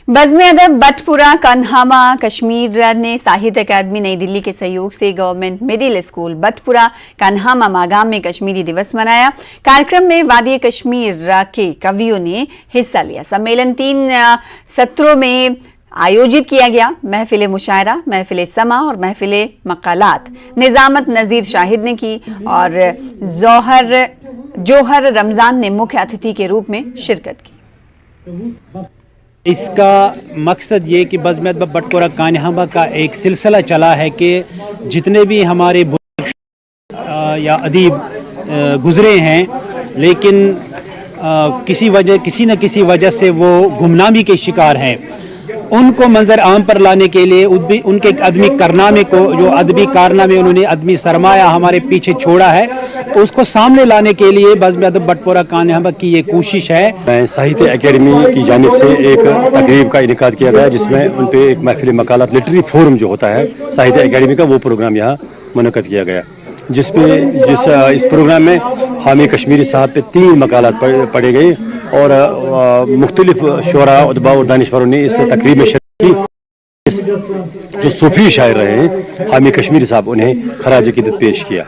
बज़्म अदब बटपुरा कन्हामा कश्मीर ने साहित्य अकादमी नई दिल्ली के सहयोग से गवर्नमेंट मिडिल स्कूल बटपुरा कन्हामा मागाम में कश्मीरी दिवस मनाया। कार्यक्रम में वादी कश्मीर के कवियों ने हिस्सा लिया। सम्मेलन 3 सत्रों में आयोजित किया गया। महफिल मुशायरा, महफिल समा और महफिल मकालात निजामत नज़ीर शाहिद ने की और जोहर रमज़ान ने मुख्य अतिथि के रूप में शिरकत की। इसका मकसद ये कि बज़्म अदब बटपुरा कन्हामा का एक सिलसिला चला है कि जितने भी हमारे या अदीब गुज़रे हैं, लेकिन किसी न किसी वजह से वो गुमनामी के शिकार हैं, उनको मंजर आम पर लाने के लिए उनके अदबी कारनामे को, जो अदबी कारनामे उन्होंने अदबी सरमाया हमारे पीछे छोड़ा है, तो उसको सामने लाने के लिए बज़्म अदब बटपुरा कन्हामा की ये कोशिश है। साहित्य एकेडमी की जानिब से एक तकरीब का इनेकाद किया गया, जिसमें उन पे एक महफिल मकालात लिटरेरी फोरम जो होता है साहित्य एकेडमी का, वो प्रोग्राम यहाँ मुनक़्क़द किया गया, इस प्रोग्राम में हामी कश्मीरी साहब पे 3 मकालात पढ़े गए और मुख्तलिफ शुरा उदबा और दानिशवरों ने इस तकरीब में शिरकत की। जो सूफी शायर रहे हैं हामी कश्मीरी साहब, उन्हें खराज अक़ीदत पेश किया।